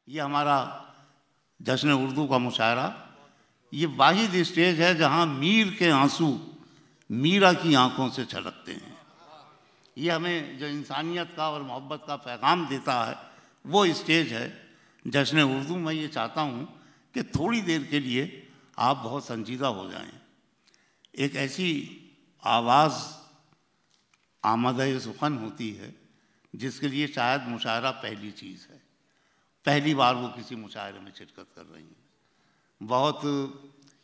ये हमारा जश्न उर्दू का मुशायरा, ये वाहिद स्टेज है जहाँ मीर के आंसू मीरा की आंखों से छलकते हैं। ये हमें जो इंसानियत का और मोहब्बत का पैगाम देता है वो स्टेज है जश्न उर्दू। मैं ये चाहता हूँ कि थोड़ी देर के लिए आप बहुत संजीदा हो जाएं। एक ऐसी आवाज़ आमद सुखन होती है जिसके लिए शायद मुशायरा पहली चीज़ है, पहली बार वो किसी मुशायरे में शिरकत कर रही हैं। बहुत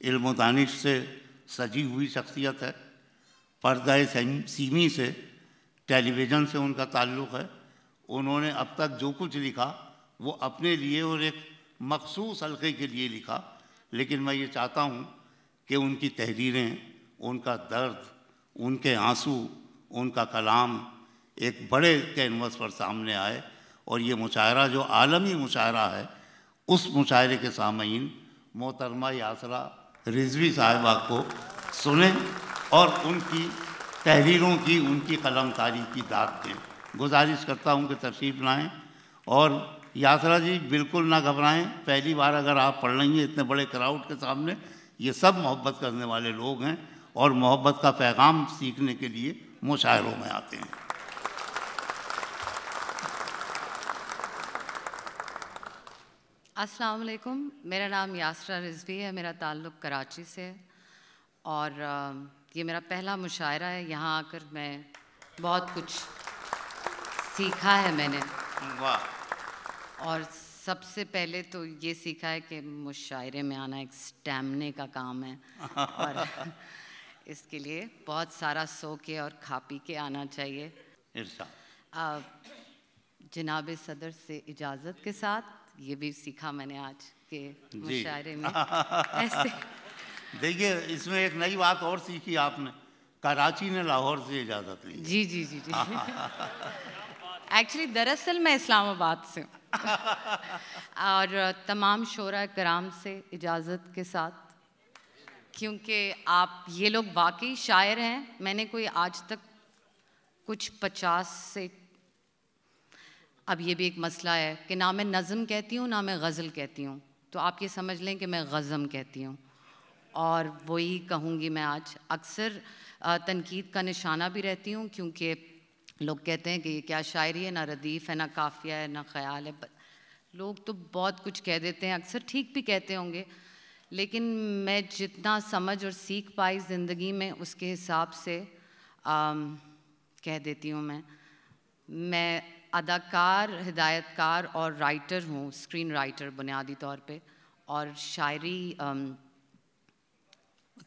इल्म दानिश से सजी हुई शख्सियत है, पर्दा सीमी से, टेलीविज़न से उनका ताल्लुक़ है। उन्होंने अब तक जो कुछ लिखा वो अपने लिए और एक मखसूस हल्के के लिए लिखा, लेकिन मैं ये चाहता हूँ कि उनकी तहरीरें, उनका दर्द, उनके आंसू, उनका कलाम एक बड़े कैनवस पर सामने आए और ये मुशायरा जो आलमी मुशायरा है उस मुशायरे के सामईन मोहतरमा यासरा रिजवी साहिबा को सुने और उनकी तहरीरों की, उनकी कलमकारी की दाद दें। गुजारिश करता हूँ कि तशरीफ़ लाएँ। और यासरा जी बिल्कुल ना घबराएं, पहली बार अगर आप पढ़ रही हैं इतने बड़े क्राउड के सामने, ये सब मोहब्बत करने वाले लोग हैं और मोहब्बत का पैगाम सीखने के लिए मुशायरों में आते हैं। अस्सलाम वालेकुम, मेरा नाम यासरा रिजवी है, मेरा ताल्लुक़ कराची से है और ये मेरा पहला मुशायरा है। यहाँ आकर मैं बहुत कुछ सीखा है मैंने। वाह। और सबसे पहले तो ये सीखा है कि मुशायरे में आना एक स्टैमिना का काम है और इसके लिए बहुत सारा सो के और खा पी के आना चाहिए। जनाब सदर से इजाज़त के साथ ये भी सीखा मैंने आज के मुशायरे में ऐसे। देखिए, इसमें एक नई बात और सीखी आपने, कराची ने लाहौर से इजाज़त ली। जी जी जी जी। एक्चुअली दरअसल मैं इस्लामाबाद से हूँ और तमाम शोरा कराम से इजाज़त के साथ, क्योंकि आप ये लोग वाकई शायर हैं। मैंने कोई आज तक कुछ 50 से, अब ये भी एक मसला है कि ना मैं नज़म कहती हूँ ना मैं गज़ल कहती हूँ, तो आप ये समझ लें कि मैं गज़म कहती हूँ और वही कहूँगी मैं आज। अक्सर तनकीद का निशाना भी रहती हूँ क्योंकि लोग कहते हैं कि ये क्या शायरी है, ना रदीफ़ है, ना काफ़िया है, ना ख़याल है। लोग तो बहुत कुछ कह देते हैं, अक्सर ठीक भी कहते होंगे, लेकिन मैं जितना समझ और सीख पाई ज़िंदगी में उसके हिसाब से कह देती हूँ। मैं अदाकार, हिदायतकार और राइटर हूँ, स्क्रीन राइटर बुनियादी तौर पे। और शायरी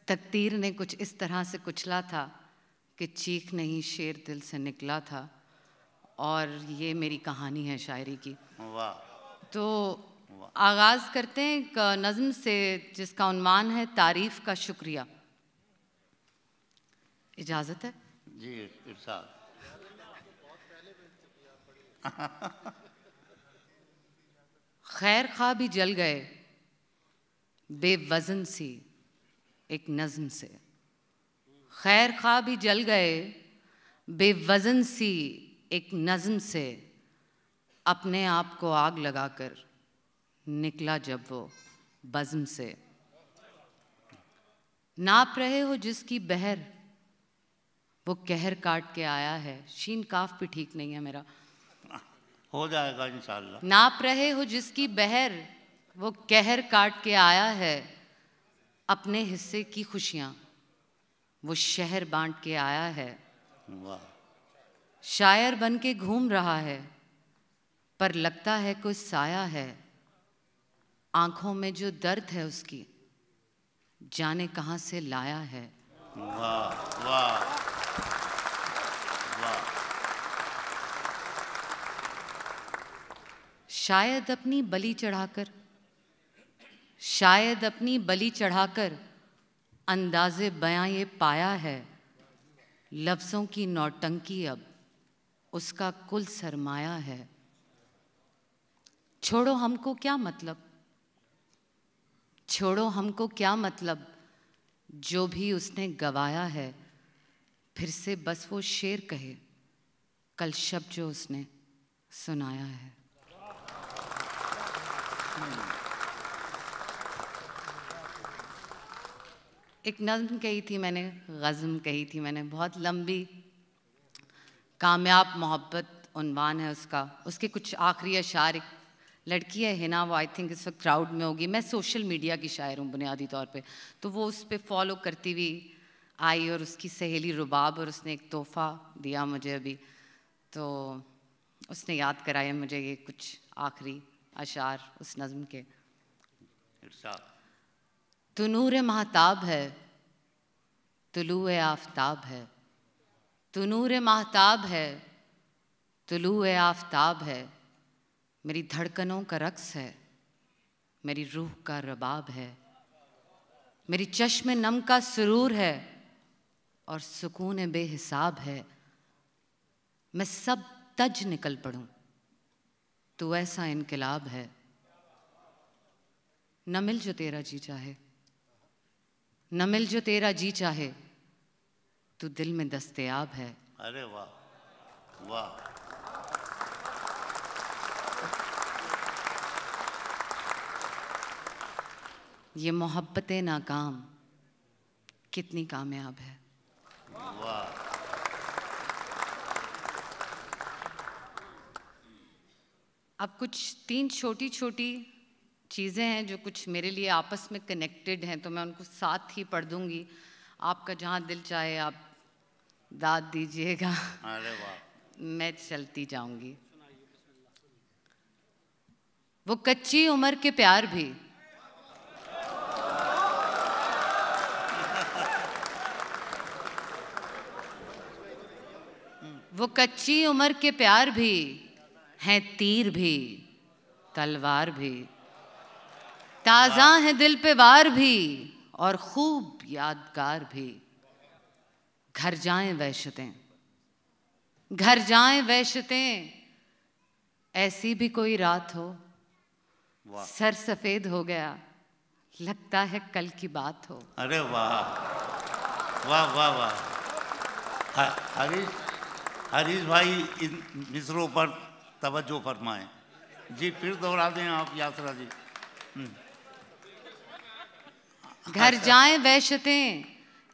तकदीर ने कुछ इस तरह से कुचला था कि चीख नहीं शेर दिल से निकला था, और ये मेरी कहानी है शायरी की। वाह। तो आगाज़ करते हैं एक नज़्म से जिसका उन्वान है तारीफ़ का शुक्रिया। इजाज़त है? जी, इरशाद। खैर खा भी जल गए बेवज़न सी एक नज़्म से। खैर खा भी जल गए बेवज़न सी एक नज़्म से, अपने आप को आग लगाकर निकला जब वो बज़्म से। नाप रहे हो जिसकी बहर वो कहर काट के आया है। शीन काफ भी ठीक नहीं है मेरा, हो जाएगा इंशाअल्लाह। नाप रहे हो जिसकी बहर वो कहर काट के आया है, अपने हिस्से की खुशियाँ वो शहर बांट के आया है। वाह। शायर बन के घूम रहा है पर लगता है कोई साया है। आंखों में जो दर्द है उसकी जाने कहाँ से लाया है। वाह वाह वाह। शायद अपनी बलि चढ़ाकर, शायद अपनी बलि चढ़ाकर अंदाज़े बयां ये पाया है, लफ्ज़ों की नौटंकी अब उसका कुल सरमाया है। छोड़ो हमको क्या मतलब, छोड़ो हमको क्या मतलब, जो भी उसने गवाया है। फिर से बस वो शेर कहे कल शब जो उसने सुनाया है। एक नज़्म कही थी मैंने, गज़म कही थी मैंने, बहुत लंबी, कामयाब मोहब्बत उन्वान है उसका। उसके कुछ आखिरी अशार, एक लड़की है हिना, वो आई थिंक इस वक्त क्राउड में होगी। मैं सोशल मीडिया की शायर हूँ बुनियादी तौर पे, तो वो उस पर फॉलो करती हुई आई, और उसकी सहेली रुबाब, और उसने एक तोहफ़ा दिया मुझे अभी, तो उसने याद कराया मुझे ये कुछ आखिरी अशार उस नज़्म के। तू नूर महताब है, तुलूए आफ़ताब है, तू नूर महताब है, तुलूए आफ़ताब है, मेरी धड़कनों का रक़्स है, मेरी रूह का रबाब है, मेरी चश्म नम का सुरूर है, और सुकून बेहिसाब है। मैं सब तज निकल पड़ूं, तू ऐसा इनकलाब है। न मिल जो तेरा जी चाहे, न मिल जो तेरा जी चाहे, तू दिल में दस्तयाब है। अरे वाह वाह। ये मोहब्बतें नाकाम कितनी कामयाब है। वाह। अब कुछ 3 छोटी छोटी चीज़ें हैं जो कुछ मेरे लिए आपस में कनेक्टेड हैं, तो मैं उनको साथ ही पढ़ दूंगी। आपका जहाँ दिल चाहे आप दाद दीजिएगा। अरे वाह। मैं चलती जाऊंगी। वो कच्ची उम्र के प्यार भी, वो कच्ची उम्र के प्यार भी हैं, तीर भी तलवार भी, ताज़ा है दिल पे वार भी, और खूब यादगार भी। घर जाएं वहशतें, घर जाएं वहशतें, ऐसी भी कोई रात हो, सर सफेद हो गया, लगता है कल की बात हो। अरे वाह वाह वाह वाह। हरीश भाई इन मिसरों पर तवज्जो फरमाएं जी, फिर दोहरा दें आप यात्रा जी। घर जाएं वहशतें,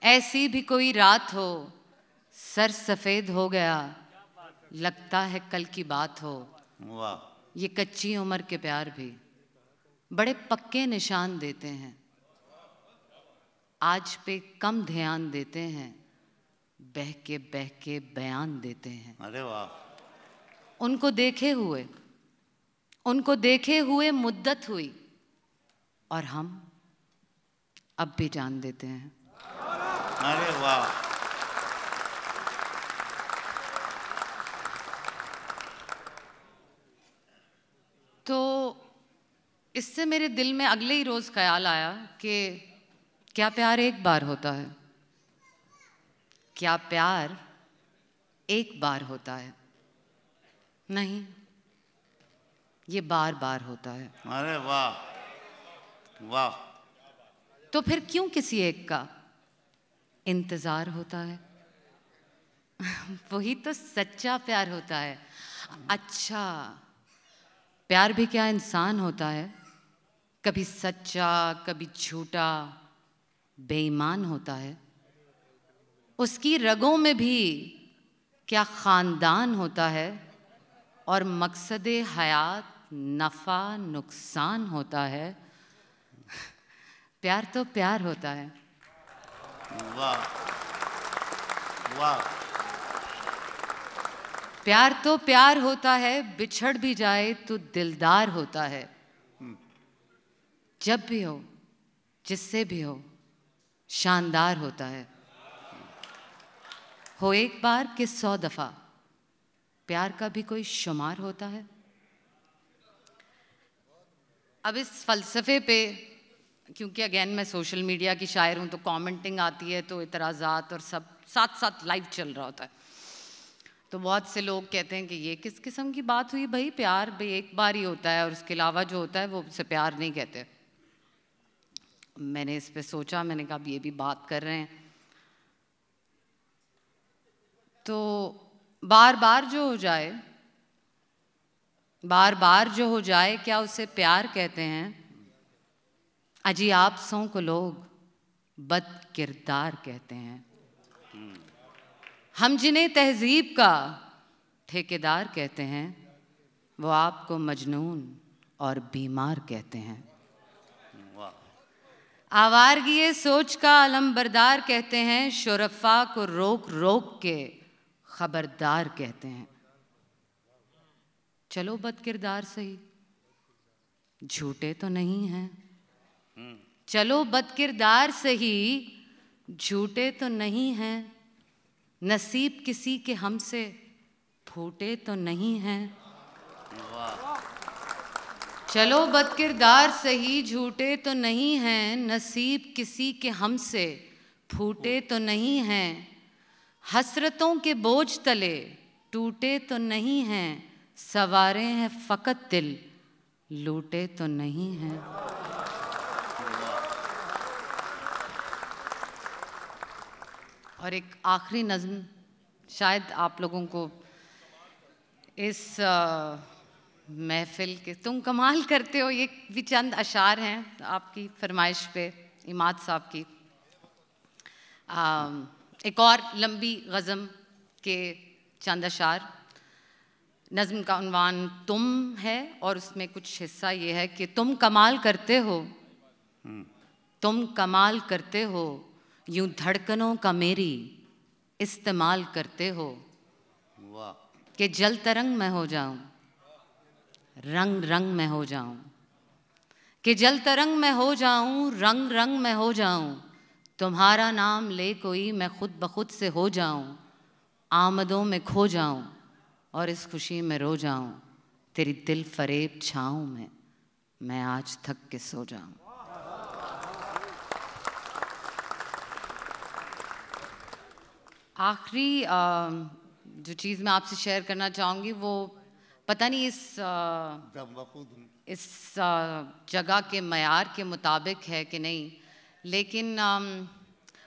ऐसी भी कोई रात हो, सर सफेद हो गया, लगता है कल की बात हो। वाह। ये कच्ची उम्र के प्यार भी बड़े पक्के निशान देते हैं, आज पे कम ध्यान देते हैं, बह के बयान देते हैं। अरे वाह। उनको देखे हुए मुद्दत हुई, और हम अब भी जान देते हैं। अरे वाह। तो इससे मेरे दिल में अगले ही रोज ख्याल आया कि क्या प्यार एक बार होता है? क्या प्यार एक बार होता है? नहीं, ये बार बार होता है। अरे वाह वाह। तो फिर क्यों किसी एक का इंतजार होता है? वही तो सच्चा प्यार होता है। अच्छा, प्यार भी क्या इंसान होता है? कभी सच्चा, कभी झूठा, बेईमान होता है। उसकी रगों में भी क्या खानदान होता है, और मकसदे हयात नफ़ा नुकसान होता है। प्यार तो प्यार होता है। वाह वाह। प्यार तो प्यार होता है, बिछड़ भी जाए तो दिलदार होता है। जब भी हो, जिससे भी हो, शानदार होता है। हो एक बार कि 100 दफ़ा, प्यार का भी कोई शुमार होता है। अब इस फ़लसफ़े पे, क्योंकि अगेन मैं सोशल मीडिया की शायर हूँ, तो कमेंटिंग आती है, तो इतराज़ात और सब साथ साथ लाइव चल रहा होता है। तो बहुत से लोग कहते हैं कि ये किस किस्म की बात हुई भाई, प्यार भाई एक बार ही होता है, और उसके अलावा जो होता है वो उसे प्यार नहीं कहते। मैंने इस पे सोचा, मैंने कहा अब ये भी बात कर रहे हैं, तो बार बार जो हो जाए, बार बार जो हो जाए, क्या उसे प्यार कहते हैं? अजी आप सौ को लोग बद किरदार कहते हैं। हम जिन्हें तहजीब का ठेकेदार कहते हैं, वो आपको मजनून और बीमार कहते हैं। आवारगी सोच का अलमबरदार कहते हैं, शुरफा को रोक रोक के खबरदार कहते हैं। चलो बद किरदार सही, झूठे तो नहीं हैं। चलो बद किरदार सही, झूठे तो नहीं हैं। नसीब किसी के हमसे फूटे तो नहीं हैं। चलो बद किरदार सही, झूठे तो नहीं हैं। नसीब किसी के हमसे फूटे तो नहीं हैं। हसरतों के बोझ तले टूटे तो नहीं हैं। सवारे हैं फ़कत दिल, लूटे तो नहीं हैं। और एक आखिरी नज़्म, शायद आप लोगों को इस महफिल के, तुम कमाल करते हो, ये भी चंद अशार हैं आपकी फरमाइश पे, इमाद साहब की। एक और लंबी गज़म के चंद अशार। नज़्म का उन्वान तुम है और उसमें कुछ हिस्सा ये है कि तुम कमाल करते हो, तुम कमाल करते हो, यूं धड़कनों का मेरी इस्तेमाल करते हो। वाह। कि जल तरंग में हो जाऊं, रंग रंग में हो जाऊं। कि जल तरंग में हो जाऊं, रंग रंग में हो जाऊं। तुम्हारा नाम ले कोई मैं खुद ब खुद से हो जाऊं। आमदों में खो जाऊं और इस खुशी में रो जाऊं। तेरी दिल फरेब छाऊं में मैं आज थक के सो जाऊं। आखिरी जो चीज़ मैं आपसे शेयर करना चाहूँगी, वो पता नहीं इस जगह के मयार के मुताबिक है कि नहीं, लेकिन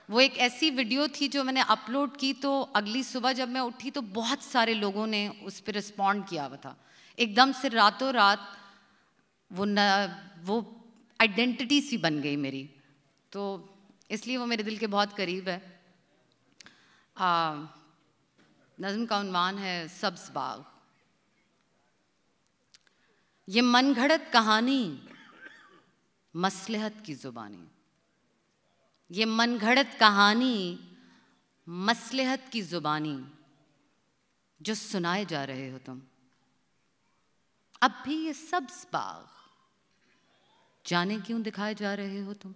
वो एक ऐसी वीडियो थी जो मैंने अपलोड की, तो अगली सुबह जब मैं उठी तो बहुत सारे लोगों ने उस पर रिस्पॉन्ड किया हुआ था। एकदम से रातों रात वो आइडेंटिटी सी बन गई मेरी, तो इसलिए वो मेरे दिल के बहुत करीब है। नज़्म का उन्वान है सब्ज़ बाग। ये मनगढ़ंत कहानी मसलहत की ज़ुबानी। ये मनगढ़ंत कहानी मसलहत की ज़ुबानी जो सुनाए जा रहे हो तुम। अब भी ये सब्ज़ बाग जाने क्यों दिखाए जा रहे हो तुम।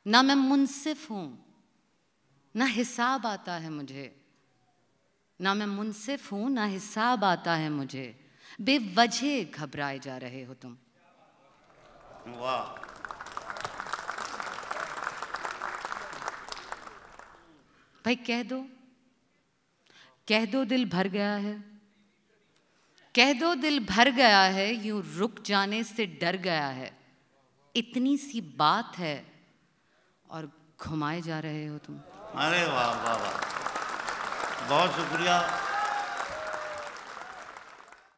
ना मैं मुंसिफ हूँ, ना हिसाब आता है मुझे। ना मैं मुंसिफ हूँ, ना हिसाब आता है मुझे। बेवजह घबराए जा रहे हो तुम। वाह। भाई कह दो दिल भर गया है। कह दो दिल भर गया है, यूं रुक जाने से डर गया है। इतनी सी बात है और घुमाए जा रहे हो तुम। अरे वाह वाह वाह, बहुत शुक्रिया।